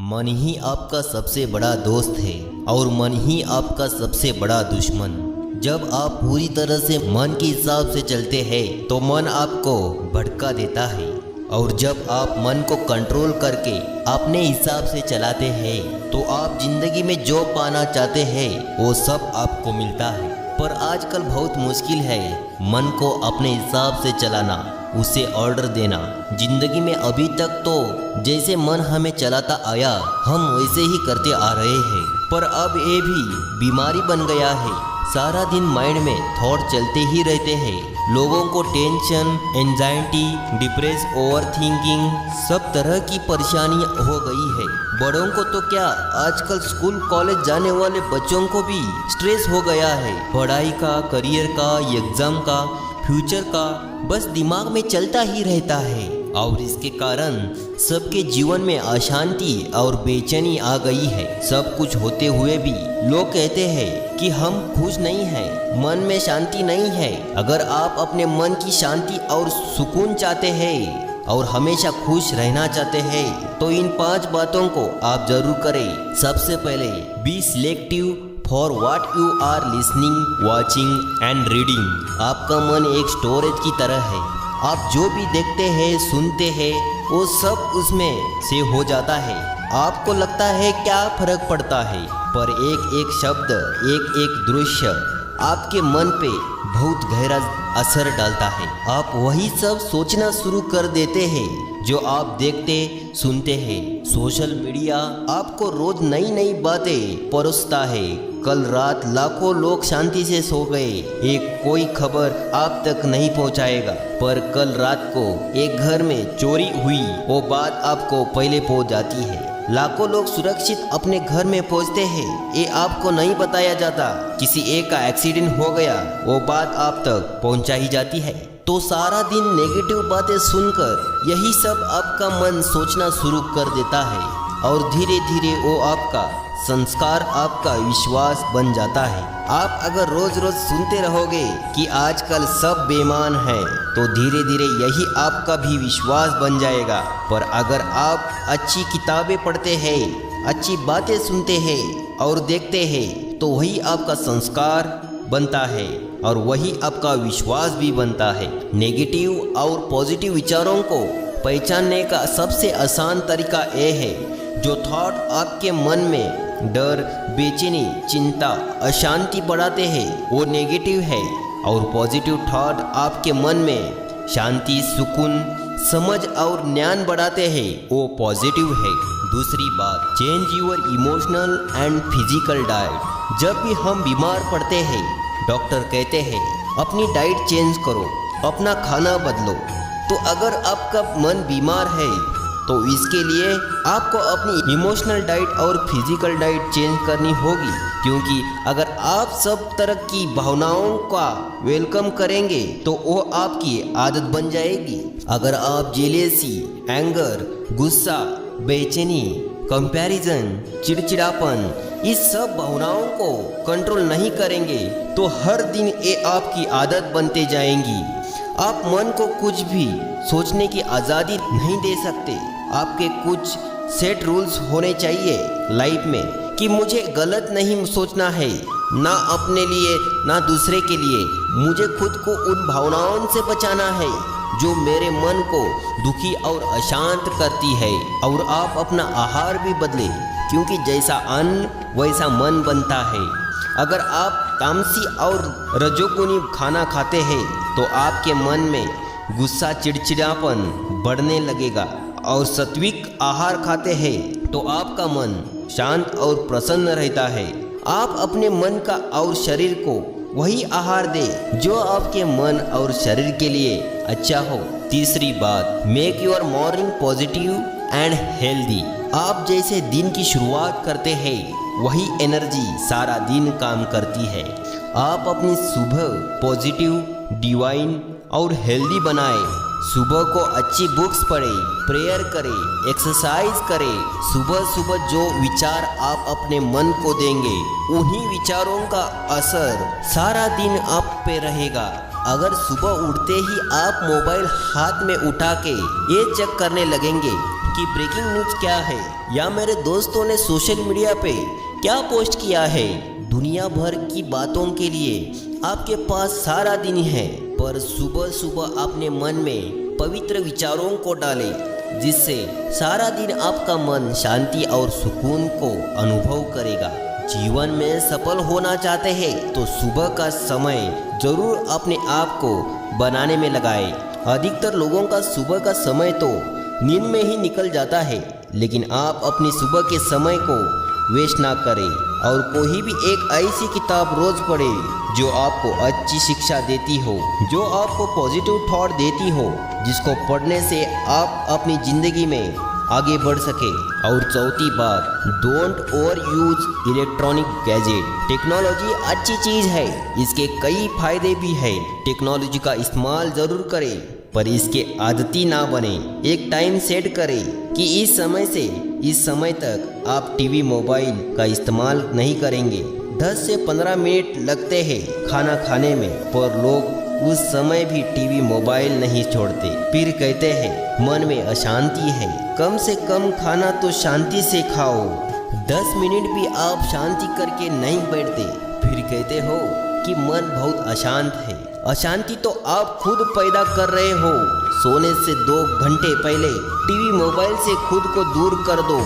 मन ही आपका सबसे बड़ा दोस्त है और मन ही आपका सबसे बड़ा दुश्मन। जब आप पूरी तरह से मन के हिसाब से चलते हैं तो मन आपको भड़का देता है, और जब आप मन को कंट्रोल करके अपने हिसाब से चलाते हैं तो आप जिंदगी में जो पाना चाहते हैं वो सब आपको मिलता है। पर आजकल बहुत मुश्किल है मन को अपने हिसाब से चलाना, उसे ऑर्डर देना। जिंदगी में अभी तक तो जैसे मन हमें चलाता आया हम वैसे ही करते आ रहे हैं, पर अब ये भी बीमारी बन गया है। सारा दिन माइंड में थॉट चलते ही रहते हैं। लोगों को tension, anxiety, depress, over thinking सब तरह की परेशानी हो गई है। बड़ों को तो क्या, आजकल स्कूल कॉलेज जाने वाले बच्चों को भी स्ट्रेस हो गया है। पढ़ाई का, करियर का, एग्जाम का, फ्यूचर का बस दिमाग में चलता ही रहता है, और इसके कारण सबके जीवन में अशांति और बेचैनी आ गई है। सब कुछ होते हुए भी लोग कहते हैं कि हम खुश नहीं हैं, मन में शांति नहीं है। अगर आप अपने मन की शांति और सुकून चाहते हैं और हमेशा खुश रहना चाहते हैं तो इन 5 बातों को आप जरूर करें। सबसे पहले, be selective for what you are listening, watching and reading. आपका मन एक स्टोरेज की तरह है। आप जो भी देखते हैं, सुनते हैं, वो सब उसमें से हो जाता है। आपको लगता है क्या फर्क पड़ता है, पर एक एक शब्द, एक एक दृश्य आपके मन पे बहुत गहरा असर डालता है। आप वही सब सोचना शुरू कर देते हैं जो आप देखते सुनते हैं। सोशल मीडिया आपको रोज नई नई बातें परोसता है। कल रात लाखों लोग शांति से सो गए, एक कोई खबर आप तक नहीं पहुंचाएगा, पर कल रात को एक घर में चोरी हुई, वो बात आपको पहले पहुंच जाती है। लाखों लोग सुरक्षित अपने घर में पहुंचते हैं, ये आपको नहीं बताया जाता। किसी एक का एक्सीडेंट हो गया, वो बात आप तक पहुंचा ही जाती है। तो सारा दिन नेगेटिव बातें सुनकर यही सब आपका मन सोचना शुरू कर देता है, और धीरे धीरे वो आपका संस्कार, आपका विश्वास बन जाता है। आप अगर रोज रोज सुनते रहोगे कि आजकल सब बेईमान हैं, तो धीरे धीरे यही आपका भी विश्वास बन जाएगा। पर अगर आप अच्छी किताबें पढ़ते हैं, अच्छी बातें सुनते हैं और देखते हैं, तो वही आपका संस्कार बनता है और वही आपका विश्वास भी बनता है। नेगेटिव और पॉजिटिव विचारों को पहचानने का सबसे आसान तरीका ये है, जो थॉट आपके मन में डर, बेचैनी, चिंता, अशांति बढ़ाते हैं वो नेगेटिव है, और पॉजिटिव थॉट आपके मन में शांति, सुकून, समझ और ज्ञान बढ़ाते हैं वो पॉजिटिव है। दूसरी बात, change your emotional and physical diet. जब भी हम बीमार पड़ते हैं, डॉक्टर कहते हैं अपनी डाइट चेंज करो, अपना खाना बदलो। तो अगर आपका मन बीमार है तो इसके लिए आपको अपनी इमोशनल डाइट और फिजिकल डाइट चेंज करनी होगी, क्योंकि अगर आप सब तरह की भावनाओं का वेलकम करेंगे तो वो आपकी आदत बन जाएगी। अगर आप जेलेसी, एंगर, गुस्सा, बेचैनी, कंपैरिजन, चिड़चिड़ापन, इस सब भावनाओं को कंट्रोल नहीं करेंगे तो हर दिन ये आपकी आदत बनते जाएंगी। आप मन को कुछ भी सोचने की आज़ादी नहीं दे सकते। आपके कुछ सेट रूल्स होने चाहिए लाइफ में कि मुझे गलत नहीं सोचना है, ना अपने लिए ना दूसरे के लिए। मुझे खुद को उन भावनाओं से बचाना है जो मेरे मन को दुखी और अशांत करती है। और आप अपना आहार भी बदले, क्योंकि जैसा अन्न वैसा मन बनता है। अगर आप तामसी और रजोगुनी खाना खाते हैं तो आपके मन में गुस्सा, चिड़चिड़ापन बढ़ने लगेगा, और सात्विक आहार खाते हैं तो आपका मन शांत और प्रसन्न रहता है। आप अपने मन का और शरीर को वही आहार दे जो आपके मन और शरीर के लिए अच्छा हो। तीसरी बात, make your morning positive and healthy. आप जैसे दिन की शुरुआत करते हैं वही एनर्जी सारा दिन काम करती है। आप अपनी सुबह पॉजिटिव, डिवाइन और हेल्दी बनाएं। सुबह को अच्छी बुक्स पढ़ें, प्रेयर करें, एक्सरसाइज करें। सुबह सुबह जो विचार आप अपने मन को देंगे, उन्हीं विचारों का असर सारा दिन आप पे रहेगा। अगर सुबह उठते ही आप मोबाइल हाथ में उठा के ये चेक करने लगेंगे कि ब्रेकिंग न्यूज क्या है या मेरे दोस्तों ने सोशल मीडिया पे क्या पोस्ट किया है। दुनिया भर की बातों के लिए आपके पास सारा दिन है, पर सुबह सुबह अपने मन में पवित्र विचारों को डालें, जिससे सारा दिन आपका मन शांति और सुकून को अनुभव करेगा। जीवन में सफल होना चाहते हैं तो सुबह का समय जरूर अपने आप को बनाने में लगाएं। अधिकतर लोगों का सुबह का समय तो नींद में ही निकल जाता है, लेकिन आप अपनी सुबह के समय को वेस्ट ना करें और कोई भी एक ऐसी किताब रोज पढ़ें जो आपको अच्छी शिक्षा देती हो, जो आपको पॉजिटिव थॉट देती हो, जिसको पढ़ने से आप अपनी ज़िंदगी में आगे बढ़ सके। और चौथी बात, don't over use electronic gadget. Technology अच्छी चीज़ है, इसके कई फायदे भी हैं। टेक्नोलॉजी का इस्तेमाल ज़रूर करें, पर इसके आदती ना बने। एक टाइम सेट करें कि इस समय से इस समय तक आप टीवी मोबाइल का इस्तेमाल नहीं करेंगे। 10 से 15 मिनट लगते हैं खाना खाने में, पर लोग उस समय भी टीवी मोबाइल नहीं छोड़ते। फिर कहते हैं मन में अशांति है। कम से कम खाना तो शांति से खाओ। 10 मिनट भी आप शांति करके नहीं बैठते, फिर कहते हो कि मन बहुत अशांत है। अशांति तो आप खुद पैदा कर रहे हो। सोने से 2 घंटे पहले टीवी मोबाइल से खुद को दूर कर दो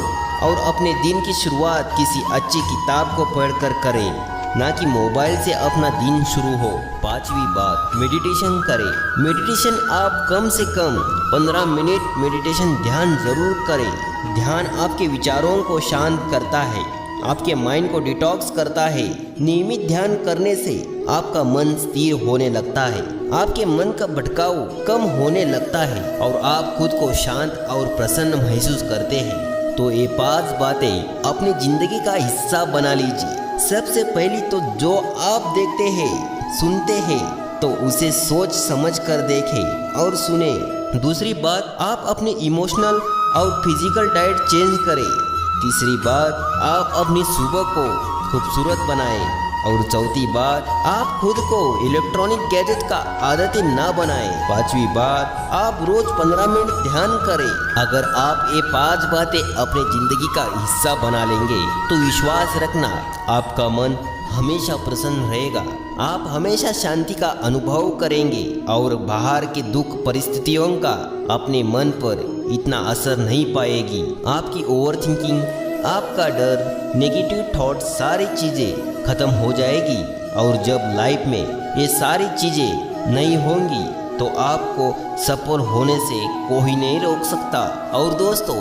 और अपने दिन की शुरुआत किसी अच्छी किताब को पढ़कर करें, ना कि मोबाइल से अपना दिन शुरू हो। 5वीं बात, मेडिटेशन करें। मेडिटेशन आप कम से कम 15 मिनट मेडिटेशन ध्यान जरूर करें। ध्यान आपके विचारों को शांत करता है, आपके माइंड को डिटॉक्स करता है। नियमित ध्यान करने से आपका मन स्थिर होने लगता है, आपके मन का भटकाव कम होने लगता है और आप खुद को शांत और प्रसन्न महसूस करते हैं। तो ये 5 बातें अपनी जिंदगी का हिस्सा बना लीजिए। सबसे पहली तो जो आप देखते हैं सुनते हैं तो उसे सोच समझ कर देखें और सुने। दूसरी बात, आप अपनी इमोशनल और फिजिकल डाइट चेंज करें। तीसरी बात, आप अपनी सुबह को खूबसूरत बनाएं। और चौथी बात, आप खुद को इलेक्ट्रॉनिक गैजेट का आदती ना बनाएं। 5वीं बात, आप रोज 15 मिनट ध्यान करें। अगर आप ये 5 बातें अपने जिंदगी का हिस्सा बना लेंगे तो विश्वास रखना, आपका मन हमेशा प्रसन्न रहेगा। आप हमेशा शांति का अनुभव करेंगे और बाहर के दुख परिस्थितियों का अपने मन पर इतना असर नहीं पाएगी। आपकी ओवर थिंकिंग, आपका डर, नेगेटिव थॉट, सारी चीज़ें खत्म हो जाएगी। और जब लाइफ में ये सारी चीज़ें नहीं होंगी तो आपको सफल होने से कोई नहीं रोक सकता। और दोस्तों,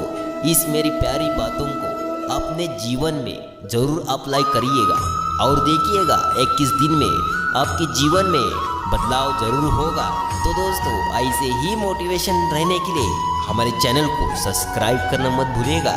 इस मेरी प्यारी बातों को अपने जीवन में ज़रूर अप्लाई करिएगा और देखिएगा 21 दिन में आपके जीवन में बदलाव ज़रूर होगा। तो दोस्तों, ऐसे ही मोटिवेशन रहने के लिए हमारे चैनल को सब्सक्राइब करना मत भूलिएगा।